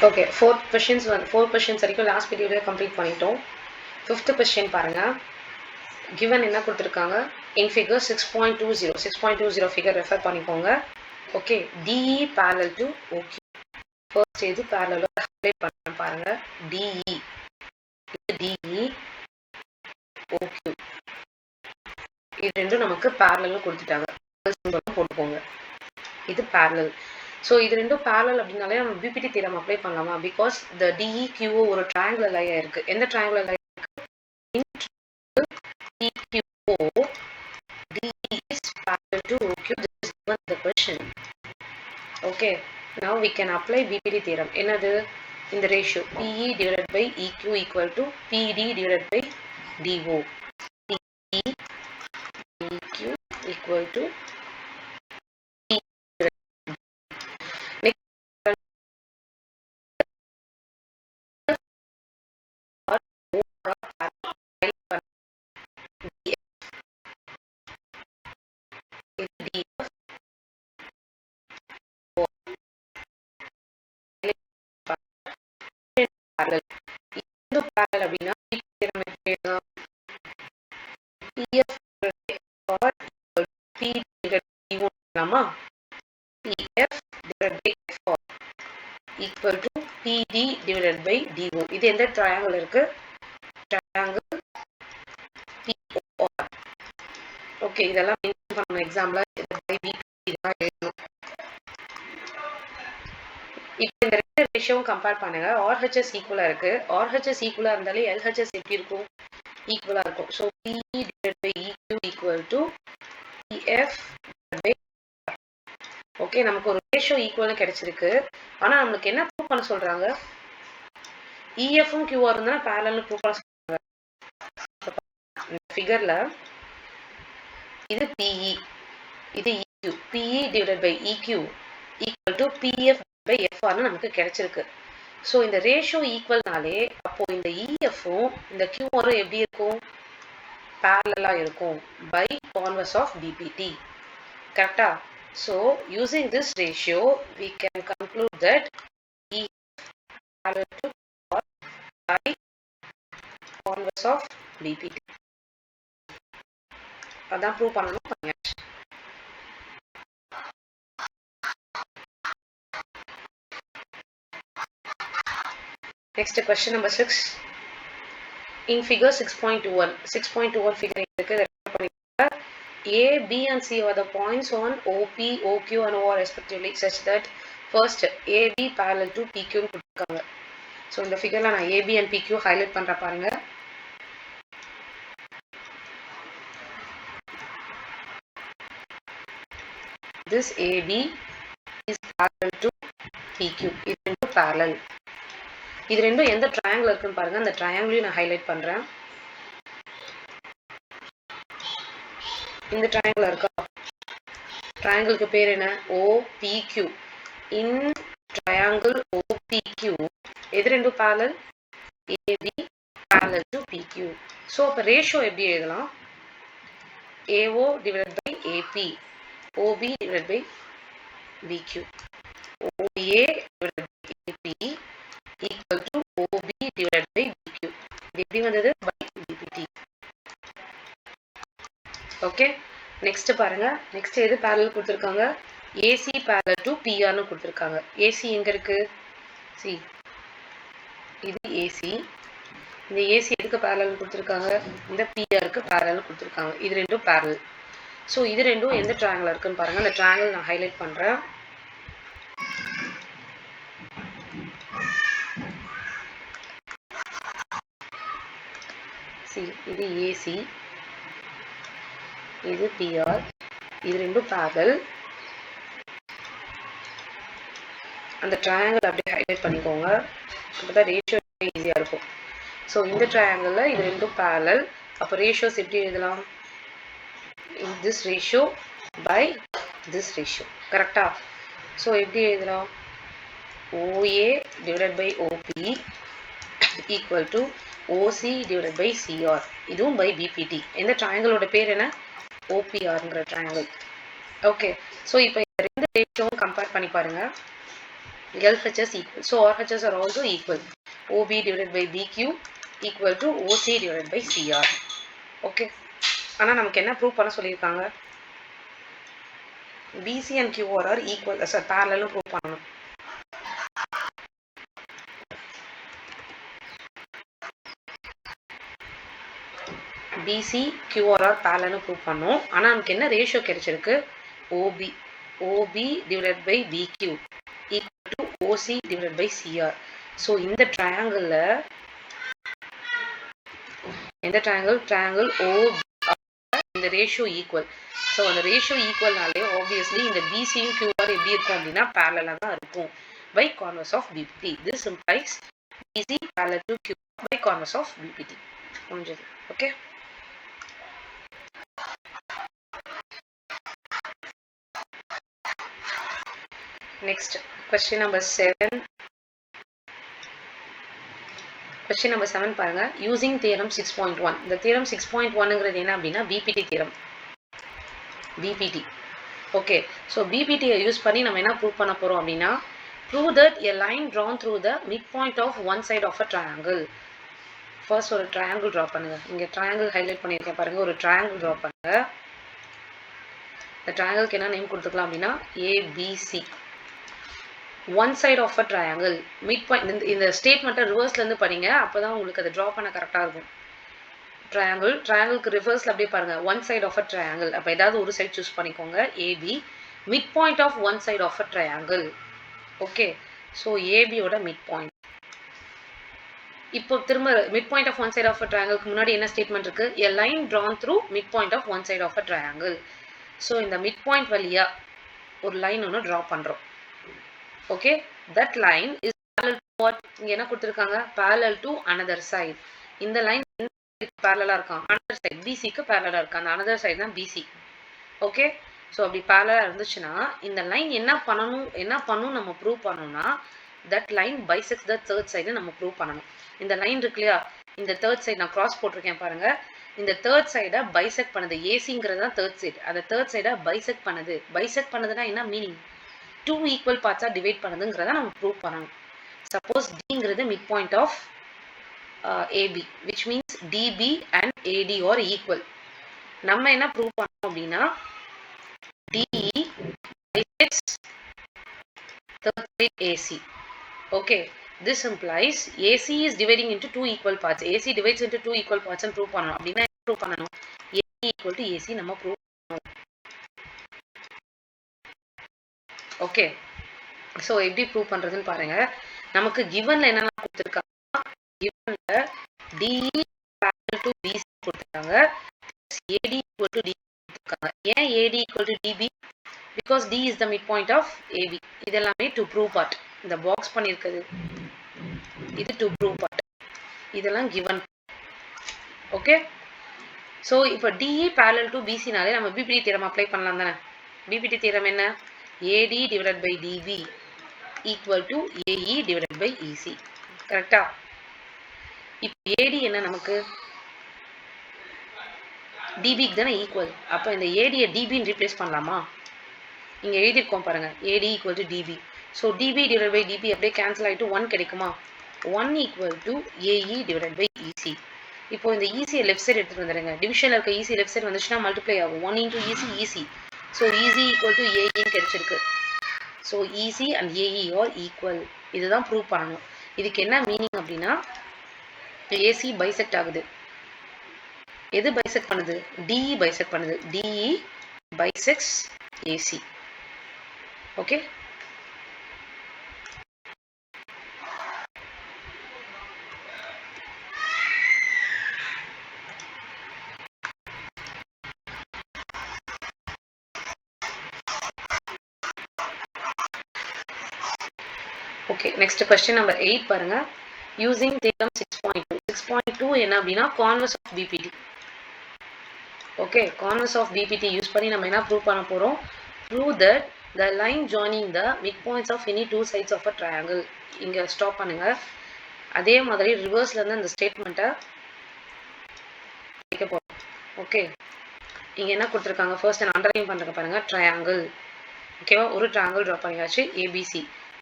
Okay, 4 questions வரைக்கும் last வீடியோவில் complete பண்ணிட்டோம். 5th question பாருங்க. கிவன் என்ன கொடுத்துருக்காங்க? இன் ஃபிகர் 6.20 ஃபிகர் ரெஃபர் பண்ணிக்கோங்க. Okay, DE parallel to OQ. First இது parallel ஹைலைட் பண்ண பாருங்க. டிஇ இது டிஇ OQ இது ரெண்டும் நமக்கு parallel கொடுத்துட்டாங்க. போட்டுக்கோங்க. இது parallel. ஸோ இது ரெண்டும் parallel அப்படின்னாலே நம்ம பிபிடி தியரம் அப்ளை பண்ணலாமா? பிகாஸ் த டிஇக்யூஓ ஒரு ட்ரையாங்குலர் லையா இருக்கு. எந்த ட்ரையாங்குலர் லையா இருக்கு? DEQO DE is parallel to OQ. This is given the question. Okay, now we can apply BPT theorem. என்னது? இந்த ratio PE divided by EQ equal to PD divided by DO. PE EQ equal to parallel அப்படின்னா PF or P divided by D பண்ணலாமா? PF divided by F equal to PD divided by DO. இது எந்த triangle இருக்கு? Triangle POR. Okay, இதெல்லாம் mention பண்ணணும் எக்ஸாம்ல. இதெல்லாம் எழுதணும். இப்போ இந்த ரெண்டு ரேஷியோவும் கம்பேர் பண்ணுங்க. RHS ஈக்குவலா இருக்கு. RHS ஈக்குவலா இருந்தாலே LHS எப்படி இருக்கும்? ஈக்குவலா இருக்கும். So PE divided by EQ equal to PF divided by. Okay, நமக்கு ஒரு ரேஷியோ ஈக்குவல்னு கிடைச்சிருக்கு. ஆனா நம்மளுக்கு என்ன ப்ரூவ் பண்ண சொல்றாங்க? EFம் QR இருந்தா parallel ப்ரூவ் பண்ண சொல்றாங்க. இந்த ஃபிகர்ல இது PE இது EQ. PE divided by EQ equal to PF by FR னு நமக்கு கிடைச்சிருக்கு. ஸோ இந்த ரேஷியோ ஈக்குவல்னாலே அப்போ இந்த EFம் இந்த QRம் எப்படி இருக்கும்? parallel இருக்கும் by converse of BPT. கரெக்டா? So using this ratio we can conclude that EF parallel to QR by converse of BPT. அதான் ப்ரூவ் பண்ணணும். Next question number 6. In figure 6.21 figure A, B and C are the points on OP, OQ and OR respectively such that first AB parallel to PQ னு கொடுத்திருக்காங்க. So இந்த ஃபிகர்ல நான் AB and PQ highlight பண்ற பாருங்க. This AB is parallel to PQ. இது ரெண்டும் parallel. இது ரெண்டும் எந்த ட்ரையாங்கிள் இருக்குன்னு பாருங்க. அந்த ட்ரையாங்கிளையும் நான் ஹைலைட் பண்றேன். இந்த ட்ரையாங்கிள் இருக்கா? ட்ரையாங்கிளுக்கு பேர் என்ன? OPQ. இன் ட்ரையாங்கிள் OPQ எது ரெண்டும் parallel? AB parallel to PQ. So அப்போ ரேஷியோ எப்படி எழுதலாம்? AO divided by AP, OB divided by BQ, OA divided by AP equal to OB divided by BQ. இது எப்படி வந்தது? by BPT. ஓகே, நெக்ஸ்ட் பாருங்க. Next எது parallel கொடுத்துருக்காங்க? AC parallel to PR னு கொடுத்துருக்காங்க. AC எங்க இருக்கு? சி இது AC. இந்த AC எதுக்கு parallel கொடுத்துருக்காங்க? இந்த PR க்கு parallel கொடுத்துருக்காங்க. இது ரெண்டும் parallel. ஸோ இது ரெண்டும் எந்த ட்ரையாங்கிள் இருக்குன்னு பாருங்க. அந்த ட்ரையாங்கிள் நான் ஹைலைட் பண்றேன். சி இது AC, இது PR, இது ரெண்டும் parallel. அந்த ட்ரையாங்கிள் அப்படியே ஹைலைட் பண்ணிக்கோங்க. அப்பதான் ரேஷியோ ஈஸியா இருக்கும். ஸோ இந்த ட்ரையாங்கிள்ல இது ரெண்டும் parallel. அப்போ ரேஷியோஸ் எப்படி எழுதலாம்? this ratio by this ratio. கரெக்டா? ஸோ எப்படி எழுதலாம்? OA divided by OP equal to OC divided by CR. இதுவும் by BPT. இந்த ட்ரையாங்கிளோட பேர் என்ன? OPRங்கிற ட்ரையாங்கிள். ஓகே, ஸோ இப்போ இந்த ரெண்டு ரேஷியோவும் கம்பேர் பண்ணி பாருங்க. LHS equal. So RHS are also equal. OB divided by BQ equal to OC divided by CR. Okay. ஆனா நமக்கு என்ன ப்ரூவ் பண்ண சொல்லியிருக்காங்க? BC and QR are equal. parallel prove பண்ணணும். BC QR are parallel prove பண்ணோம். ஆனா நமக்கு என்ன ரேஷியோ கிடைச்சிருக்கு? OB divided by BQ equal to OC divided by CR. So இந்த triangle OB இந்த ரேஷியோ ஈக்குவல். ஸோ அந்த ரேஷியோ ஈக்குவல்னாலே ஆப்வியஸ்லி இந்த பிசியும் கியூஆர் எப்படி இருக்கும் அப்படின்னா பேரலாக தான் இருக்கும் by converse of BPT. This implies BC parallel to QR by converse of BPT. முடிஞ்சது. Okay. Next question number 7. Question number 7 பாருங்க. Using theorem 6.1. இந்த தியரம் 6.1ங்கிறது என்ன அப்படின்னா BPT theorem. BPT. Okay. So பிபிடியை யூஸ் பண்ணி நம்ம என்ன ப்ரூவ் பண்ண போகிறோம் அப்படின்னா prove that a line drawn through the mid point of one side of a triangle. First ஒரு ட்ரையாங்கிள் ட்ரா பண்ணுங்க. இங்கே ட்ரையாங்கிள் ஹைலைட் பண்ணியிருக்கேன் பாருங்க. ஒரு ட்ரையாங்கிள் ட்ரா பண்ணுங்க. இந்த ட்ரையாங்கிள்க்கு என்ன நேம் கொடுத்துக்கலாம் அப்படின்னா ABC. One side of a triangle midpoint. இந்த ஸ்டேட்மெண்ட்டை ரிவர்ஸ்லேருந்து படிங்க. அப்போ தான் உங்களுக்கு அதை ட்ரா பண்ண கரெக்டாக இருக்கும். ட்ரையாங்கிள்க்கு ரிவர்ஸில் அப்படியே பாருங்கள். One side of a triangle. அப்போ ஏதாவது ஒரு சைட் சூஸ் பண்ணிக்கோங்க. AB mid point of one side of a triangle. Okay. So ஏபியோட மிட் பாயிண்ட். இப்போ திரும்ப mid point of one side of a ட்ரையாங்கிள்க்கு முன்னாடி என்ன ஸ்டேட்மெண்ட் இருக்குது? A line drawn through mid point of one side of a triangle. So இந்த mid point வழியாக ஒரு லைன் ஒன்று ட்ரா பண்ணுறோம். Okay. That line is parallel to what? இங்கே என்ன கொடுத்துருக்காங்க? parallel to another side. இந்த லைன் parallel இருக்கான். another side BCக்கு parallel இருக்கான். அந்த another side தான் BC. ஓகே. ஸோ அப்படி parallel இருந்துச்சுன்னா இந்த லைன் என்ன பண்ணும் நம்ம ப்ரூவ் பண்ணணும்னா that line bisects the third side நம்ம ப்ரூவ் பண்ணணும். இந்த லைன் இருக்கு இல்லையா? இந்த தேர்ட் சைடு நான் கிராஸ் போட்டிருக்கேன் பாருங்க. இந்த தேர்ட் சைடை பைசெக்ட் பண்ணுது. ஏசிங்கிறது தான் தேர்ட் சைடு. அந்த தேர்ட் சைடை பைசெக்ட் பண்ணுது. பைசெக்ட் பண்ணுதுன்னா என்ன மீனிங்? 2 ஈக்குவல் பார்ட்ஸாக டிவைட் பண்ணுதுங்கிறத நம்ம ப்ரூவ் பண்ணணும். சப்போஸ் டிங்கிறது mid point of AB, which means DB and AD are equal. நம்ம என்ன ப்ரூவ் பண்ணோம் அப்படின்னா DE bisects third side AC. Okay, this implies AC is dividing into 2 equal parts. AC divides into 2 equal parts and prove பண்ணணும். அப்படின்னா prove பண்ணணும் AD equal to AC நம்ம prove பண்ணணும். Okay. So எப்படி ப்ரூவ் பண்ணுறதுன்னு பாருங்க. நமக்கு கிவன்ல என்னெல்லாம் கொடுத்துருக்காங்க? கிவன்ல DE parallel to BC கொடுத்துருக்காங்க. AD equal to DB கொடுத்துருக்காங்க. ஏன் AD equal to DB? Because D is the midpoint of AB. இதெல்லாமே to prove part. இந்த பாக்ஸ் பண்ணியிருக்குது இது to prove part. இதெல்லாம் given. ஓகே. ஸோ இப்போ DE parallel to BC நாலே நம்ம பிபிடி தியரம் அப்ளை பண்ணலாம் தானே? பிபிடி தியரம் என்ன? AD divided by DB equal to AE divided by EC. கரெக்டா? இப்போ AD என்ன நமக்கு? DBக்கு தானே ஈக்குவல். அப்போ இந்த ADயை DBன்னு ரீப்ளேஸ் பண்ணலாமா? இங்கே எழுதியிருக்கோம் பாருங்க. AD equal to DB. So DB divided by DB அப்படியே கேன்சல் ஆகிட்டு 1 கிடைக்குமா? 1 equal to AE divided by EC. இப்போ இந்த ECயை லெஃப்ட் சைடு எடுத்துகிட்டு வந்துடுங்க. டிவிஷனில் இருக்க EC லெஃப்ட் சைடு வந்துச்சுன்னா மல்டிப்ளை ஆகும். 1 into EC EC. So EC equal to AEன்னு கிடைச்சிருக்கு. So EC and AE are equal. இதுதான் ப்ரூவ் பண்ணணும். இதுக்கு என்ன மீனிங் அப்படின்னா AC பைசெக்ட் ஆகுது. எது பைசெக்ட் பண்ணுது? DE பைசெக்ட் பண்ணுது. DE bisects AC. Okay. Okay. Next question number 8 பாருங்க. Using theorem 6.2. 6.2 என்ன அப்படின்னா converse of BPT. Okay. Converse of BPT use பண்ணி நம்ம என்ன ப்ரூவ் பண்ண போகிறோம்? Prove that the line joining the mid points of any two sides of a triangle. இங்கே stop பண்ணுங்க. அதே மாதிரி ரிவர்ஸ்லேருந்து அந்த ஸ்டேட்மெண்ட்டை வைக்க போகிறோம். ஓகே. இங்கே என்ன கொடுத்துருக்காங்க? ஃபர்ஸ்ட் நான் அண்டர்லைன் பண்ணுறேன் பாருங்கள். ட்ரையாங்கிள். ஓகேவா? ஒரு ட்ரையாங்கிள் ட்ரா பண்ணியாச்சு. ABC.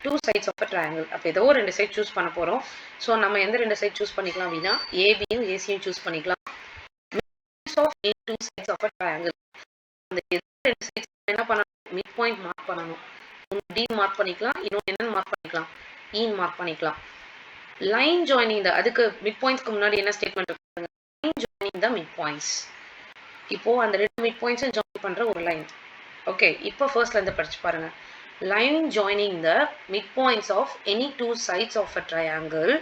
two sides of a triangle. அப்போ ஏதோ ரெண்டு சைட் சூஸ் பண்ண போகிறோம். ஸோ நம்ம எந்த ரெண்டு சைட் சூஸ் பண்ணிக்கலாம் அப்படின்னா ஏபியும் ஏசியும் சூஸ் பண்ணிக்கலாம். of any two sides of a triangle. அந்த ரெண்டு சைட்ஸ் என்ன பண்ணணும், மிட் பாயிண்ட் மார்க் பண்ணணும். டி மார்க் பண்ணிக்கலாம், இன்னொன்று என்ன மார்க் பண்ணிக்கலாம், ஈன் மார்க் பண்ணிக்கலாம். லைன் ஜாயினிங் த, அதுக்கு மிட் பாயிண்ட்ஸ்க்கு முன்னாடி என்ன ஸ்டேட்மெண்ட் இருக்கு, line joining the mid points. இப்போ அந்த ரெண்டு மிட் பாயிண்ட்ஸும் ஜாயின் பண்ற ஒரு லைன். ஓகே, இப்போ ஃபர்ஸ்ட்ல இருந்து படிச்சு பாருங்க. Line joining the mid points of any two sides of a triangle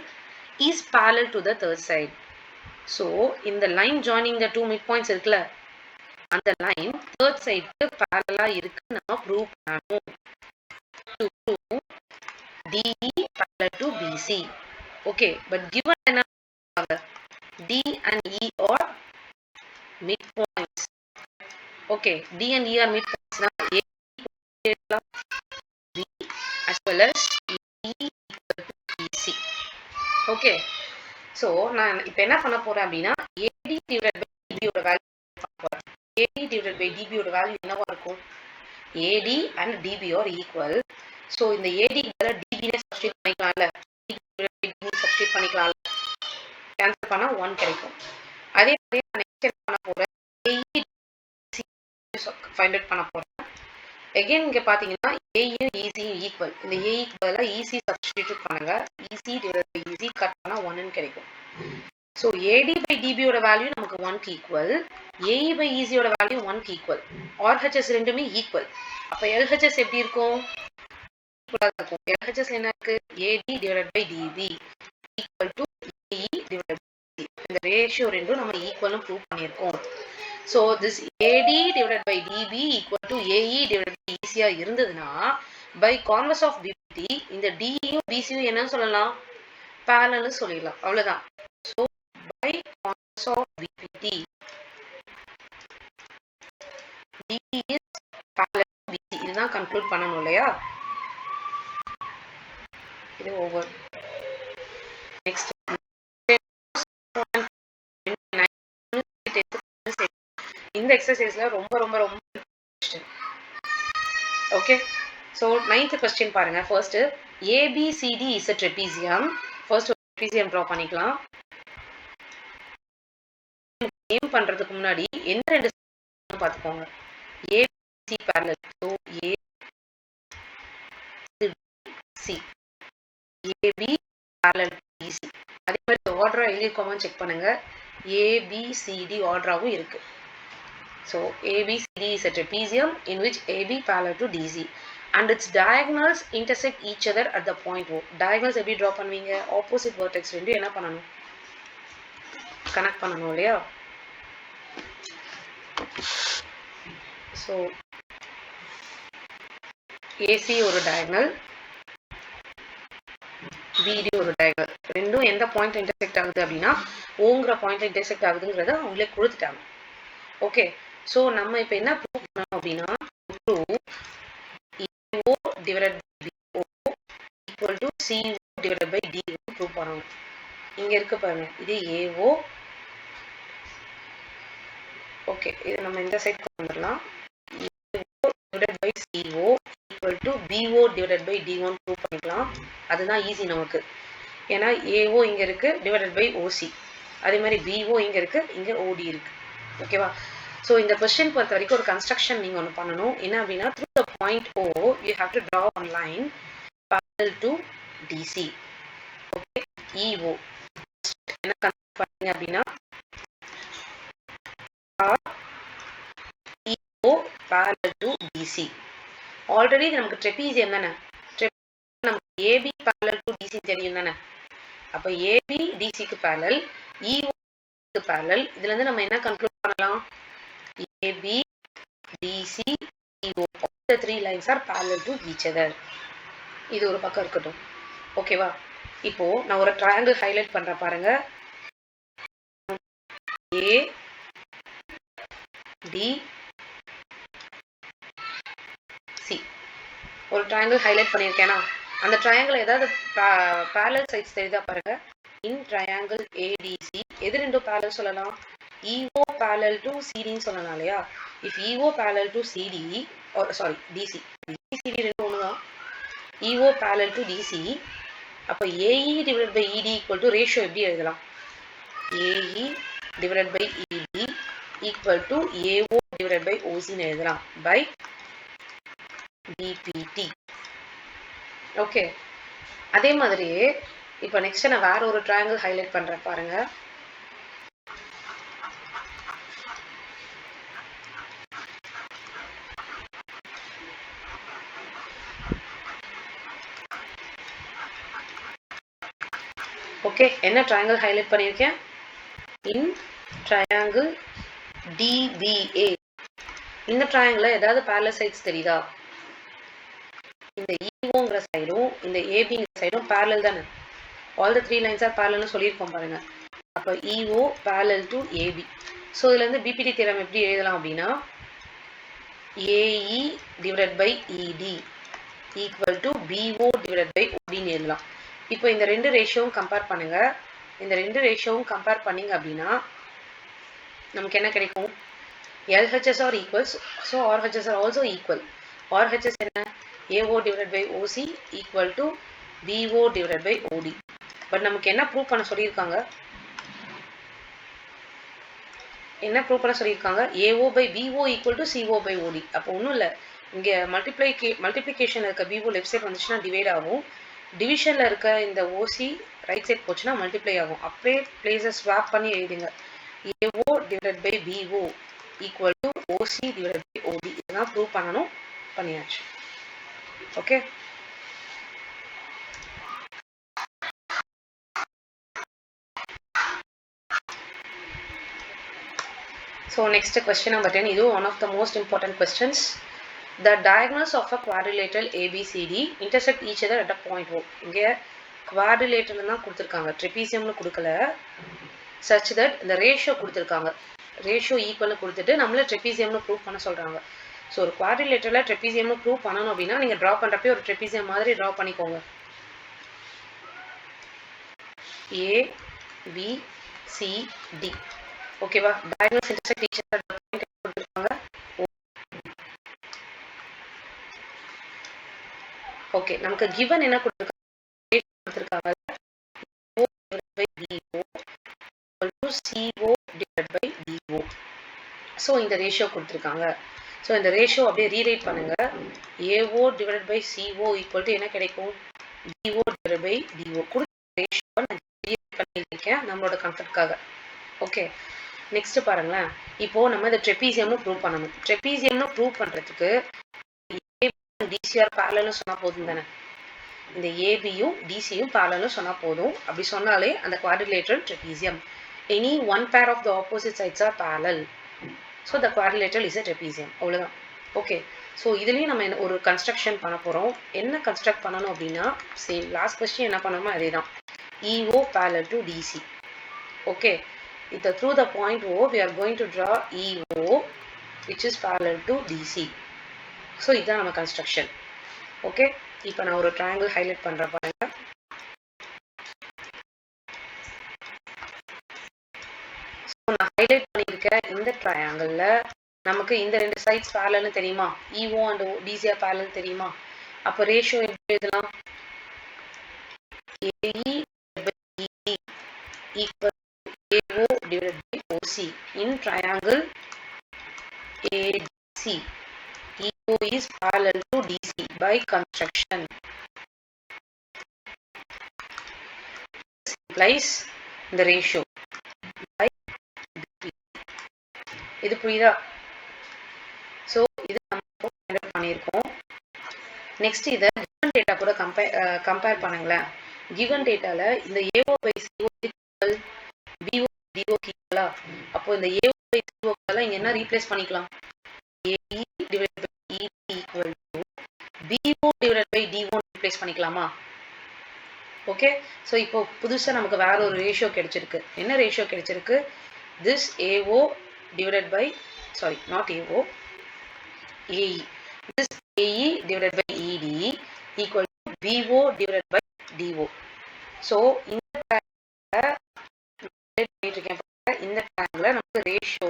is parallel to the third side. So இந்த line joining the two mid points இருக்குல்ல, அந்த லைன் தேர்ட் சைடுக்கு parallel-ஆ இருக்குன்னு நம்ம ப்ரூவ் பண்ணணும். To prove DE parallel to BC. Okay, but given என்ன D and E are midpoints. Okay, D and E are midpoints. Now A equal to B as well as E equal to BC. Okay, so நான் இப்போ என்ன பண்ண போறேன் அப்படின்னா AD divided by DB ஓட value பண்ண போறேன். AD divided by DB ஓட வேல்யூ என்னவா இருக்கும், AD and DB are equal. So இந்த AD க்கு DB னே சப்ஸ்டிட்யூட் பண்ணிக்கலாம்ல, சப்ஸ்டிட்யூட் பண்ணிக்கலாம்ல, கேன்சல் பண்ணா 1 கிடைக்கும். அதே மாதிரி நான் நெக்ஸ்ட் என்ன பண்ண போறேன், AE ஃபைண்ட் அவுட் பண்ண போறேன். அகைன் இங்க பாத்தீங்கன்னா AEயும் ECயும் ஈக்குவல். இந்த AE க்கு பதிலா EC சப்ஸ்டிட்யூட் பண்ணுங்க. EC divided by EC cut பண்ணா 1 ன்னு கிடைக்கும். So AD by DB ஓட வேல்யூ நமக்கு 1 க்கு ஈக்குவல், AE by EC ஓட வேல்யூ 1 க்கு ஈக்குவல். RHS ரெண்டுமே ஈக்குவல். அப்ப LHS எப்படி இருக்கும், ஈக்குவலா இருக்கும். LHS என்ன இருக்கு, AD divided by DB equal to AE divided by EC. இந்த ரேஷியோ ரெண்டும் நம்ம ஈக்குவல்னு ப்ரூவ் பண்ணியிருக்கோம். So this AD divided by DB equal to AE divided by EC ஆ இருந்ததுன்னா by converse of BPT இந்த DEயும் BCயும் என்னன்னு சொல்லலாம், parallel சொல்லிடலாம், அவ்வளவுதான். So by converse of BPT DE is parallel to BC. இதுதான் கன்க்ளூட் பண்ணணும் இல்லையா, இது ஓவர். நெக்ஸ்ட் இந்த எக்ஸசைஸ்ல ரொம்ப ரொம்ப ரொம்ப ஓகே. ஸோ 9th கொஸ்டின் பாருங்க. First ABCD is a trapezium. First ஒரு trapezium ட்ரா பண்ணிக்கலாம். நேம் பண்றதுக்கு முன்னாடி எந்த ரெண்டு பார்த்துக்கோங்க, ABC parallel. So AC AB parallel to BC. அதே மாதிரி ஆர்டரா எழுதிக்கோமான்னு செக் பண்ணுங்க. ABCD ஆர்டராகவும் இருக்கு. So ABCD is a trapezium in which AB parallel to DC and its diagonals intersect each other at the point O. Diagonals எப்படி draw பண்ணுவீங்க, opposite vertex ரெண்டு என்ன பண்ணணும், connect பண்ணணும் இல்லையா. So AC ஒரு diagonal, BD ஒரு diagonal, ரெண்டும் எந்த பாயிண்ட் இன்டர்செக்ட் ஆகுது அப்படின்னா ஓங்கிற பாயிண்ட் இன்டர்செக்ட் ஆகுதுங்கிறத அவங்களே கொடுத்துட்டாங்க. ஓகே, ஸோ நம்ம இப்போ என்ன ப்ரூவ் பண்ணோம் அப்படின்னா prove AO divided by BO equal to CO divided by DO prove பண்ணணும். இங்க இருக்கு பாருங்க, இது AO. ஓகே, இது நம்ம இந்த சைட் கொண்டு வந்துடலாம். AO divided by CO equal to BO divided by D1 prove பண்ணிக்கலாம். அதுதான் ஈஸி நமக்கு, ஏன்னா AO இங்க இருக்கு divided by OC, அதே மாதிரி BO இங்க இருக்கு, இங்க OD இருக்கு. ஓகேவா. ஸோ இந்த கொஸ்டின் பொறுத்த வரைக்கும் ஒரு கன்ஸ்ட்ரக்ஷன் நீங்கள் ஒன்று பண்ணணும். என்ன அப்படின்னா through the point O you have to draw one line parallel to DC. Okay, EO என்ன கன்ஸ்ட்ரக்ட் பண்ணீங்க அப்படின்னா EO parallel to DC. Already நமக்கு ட்ரெபீசியம் தானே, நமக்கு AB parallel to DC தெரியும் தானே. அப்போ AB DCக்கு parallel, EO க்கு parallel. இதுல இருந்து நம்ம என்ன கன்க்ளூட் பண்ணலாம், AB, DC, EO, all the three lines are parallel to each other. இது ஒரு பக்கம் இருக்கட்டும். ஓகேவா. இப்போ நான் ஒரு ட்ரையாங்கிள் ஹைலைட் பண்றேன் பாருங்க. A D C ஒரு ட்ரையாங்கிள் ஹைலைட் பண்ணியிருக்கேனா, அந்த ட்ரையாங்கிள் ஏதாவது parallel sides தெரியுதா பாருங்க. இன் ட்ரையாங்கிள் ADC எது ரெண்டும் parallel சொல்லலாம், EO parallel to CD சொல்லலாம் இல்லையா. If EO parallel to CD or sorry DC, CD ரெண்டு ஒண்ணுதான். EO parallel to DC. அப்போ AE divided by ED equal to ratio எப்படி எழுதலாம்? AE divided by ED equal to AO divided by OC எழுதலாம் by BPT. Okay, அதே மாதிரியே இப்போ next நான் வேற ஒரு ட்ரையாங்கிள் ஹைலைட் பண்றேன் பாருங்க. ஓகே, என்ன ட்ரையாங்கிள் ஹைலைட் பண்ணியிருக்கேன்? இன் ட்ரையாங்கிள் DBA. இந்த ட்ரையாங்கிள் ஏதாவது parallel sides தெரியுதா? இந்த EOங்கிற சைடும் இந்த ABங்கிற சைடும் parallel தானே. All the 3 lines are parallel சொல்லியிருக்கோம் பாருங்க. அப்போ EO parallel to AB. So இதுல இருந்து BPT தியரம் எப்படி எழுதலாம் அப்படின்னா AE divided by ED equal to BO divided by OD எழுதலாம். இப்போ இந்த ரெண்டு ரேஷியோவும் கம்பேர் பண்ணுங்க. இந்த ரெண்டு ரேஷியோவும் கம்பேர் பண்ணீங்க அப்படின்னா நமக்கு என்ன கிடைக்கும்? LHS are equals, so RHS are also equal. RHS என்ன? AO divided by OC equal to BO divided by OD. But நமக்கு என்ன ப்ரூவ் பண்ண சொல்லியிருக்காங்க? என்ன ப்ரூவ் பண்ண சொல்லியிருக்காங்க? AO by BO equal to CO by OD. அப்போ ஒன்றும் இல்லை, இங்கே மல்டிப்ளிகேஷனில் இருக்க BO லெஃப்ட் சைட் வந்துச்சுன்னா டிவைட் ஆகும், டிவிஷனில் இருக்க இந்த OC ரைட் சைட் போச்சுன்னா மல்டிப்ளை ஆகும். அப்படியே பிளேஸை ஸ்வாப் பண்ணி எழுதுங்க. AO divided by BO equal to OC divided by OD. இதெல்லாம் ப்ரூவ் பண்ணணும், பண்ணியாச்சு. Okay, so next question number 10. இது one of the most important questions. The diagonals of a quadrilateral ABCD intersect each other at a point O. இங்க quadrilateral தான் கொடுத்திருக்காங்க, trapeziumனு கொடுக்கல. such that இந்த ratio கொடுத்திருக்காங்க, ரேஷியோ ஈக்குவல்னு கொடுத்துட்டு நம்மள trapeziumனு ப்ரூவ் பண்ண சொல்றாங்க. ஸோ ஒரு குவாட்ரிலேட்டரல trapeziumனு ப்ரூவ் பண்ணணும் அப்படின்னா நீங்க டிரா பண்றப்பே ஒரு trapezium மாதிரி டிரா பண்ணிக்கோங்க. A B C D. ஓகேவா? diagonals intersect each other at a point கொடுத்திருக்காங்க. ஓகே, நமக்கு given என்ன கொடுத்திருக்காங்க? CO divided by DO. So இந்த ரேஷியோ கொடுத்துருக்காங்க. ஸோ இந்த ரேஷியோ அப்படியே ரீரைட் பண்ணுங்க. AO divided by CO equal to என்ன கிடைக்கும்? BO divided by DO. கொடுத்த ரேஷியோ நான் ரீரைட் பண்ணியிருக்கேன் நம்மளோட கம்ஃபர்ட்காக. ஓகே, நெக்ஸ்ட் பாருங்களேன். இப்போ நம்ம இந்த ட்ரெபீசியம்னு ப்ரூவ் பண்ணணும். ட்ரெபீசியம்னு ப்ரூவ் பண்றதுக்கு DCR parallelனு சொன்னா போதும் தானே. இந்த ABயும் DCயும் parallelனு சொன்னா போதும். அப்படி சொன்னாலே அந்த quadrilateral trapezium. Any one pair of the opposite sides are parallel. So the quadrilateral is a trapezium. அவ்வளவுதான். ஓகே, ஸோ இதுலேயும் நம்ம ஒரு கன்ஸ்ட்ரக்ஷன் பண்ண போகிறோம். என்ன கன்ஸ்ட்ரக்ட் பண்ணணும் அப்படின்னா சேம் லாஸ்ட் கொஸ்டின் என்ன பண்ணணுமோ அதே தான். EO parallel to DC. Okay, இப்போ through the point O we are going to draw EO which is parallel to DC. So இதுதான் நம்ம கன்ஸ்ட்ரக்ஷன். ஓகே, இப்போ நான் ஒரு ட்ரையாங்கிள் ஹைலைட் பண்ணுறேன் பாருங்க. ஸோ நான் ஹைலைட் பண்ணியிருக்க இந்த ட்ரையாங்கிளில் நமக்கு இந்த ரெண்டு சைட்ஸ் parallelனு தெரியுமா? EO and DC parallel தெரியுமா? அப்போ ரேஷியோ எப்படி எழுதலாம்? AE by ED equal to AO divided by OC. In triangle ABC, EO is parallel to DC by construction. This implies the ratio by BP. இது புரியுதா? So இது நம்ம find பண்ணியிருக்கோம். Next இதை கிவன் டேட்டா கூட compare பண்ணுங்களேன். Given டேட்டால இந்த AO by CO equal BO DO ஈக்குவலா? அப்போ இந்த AO by CO எல்லாம் இங்க என்ன ரீப்ளேஸ் பண்ணிக்கலாம்? AE divided by ED equal to BO divided by DO replace பண்ணிக்கலாமா? ஓகே, ஸோ இப்போ புதுசா நமக்கு வேற ஒரு ரேஷியோ கிடைச்சிருக்கு. என்ன ரேஷியோ கிடைச்சிருக்கு? This AO divided by not AO, AE. This AE divided by ED equal to BO divided by DO. So இந்த triangle நமக்கு ratio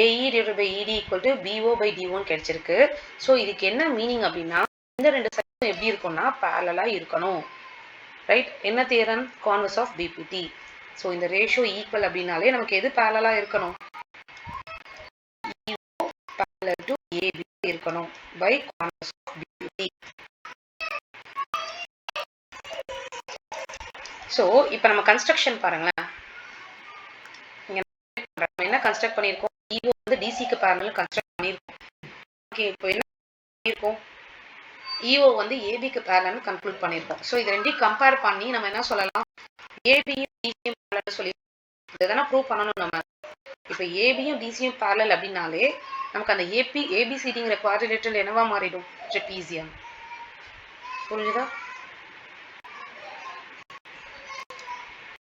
AE divided by ED equal to BO by D1 கிடைச்சிருக்கு. So இதுக்கு என்ன meaning அப்படின்னா இந்த ரெண்டு சைடும் எப்படி இருக்கும்னா parallel இருக்கணும். ரைட்? என்ன theorem? Converse of BPT. So இந்த ரேஷியோ ஈக்குவல் அப்படின்னாலே நமக்கு எது parallel இருக்கணும்? EO parallel to AB இருக்கணும் by converse of BPT. So இப்போ நம்ம கன்ஸ்ட்ரக்ஷன் பாருங்களேன். என்ன கன்ஸ்ட்ரக்ட் பண்ணியிருக்கோம்? EO வந்து டிசிக்கு parallel கன்ஸ்ட்ரக்ட் பண்ணியிருக்கோம். ஓகே, இப்போ என்ன பண்ணியிருக்கோம்? EO வந்து ஏபிக்கு parallel கன்க்ளூட் பண்ணியிருக்கோம். ஸோ இது ரெண்டையும் கம்பேர் பண்ணி நம்ம என்ன சொல்லலாம்? ஏபியும் டிசியும் parallel சொல்லி இததானே ப்ரூவ் பண்ணணும் நம்ம. இப்போ ஏபியும் டிசியும் parallel அப்படின்னாலே நமக்கு அந்த ஏபிசிடிங்கிற குவாட்ரிலேட்டரல் என்னவா மாறிடும்? ட்ரெபீசியம். புரிஞ்சுதா?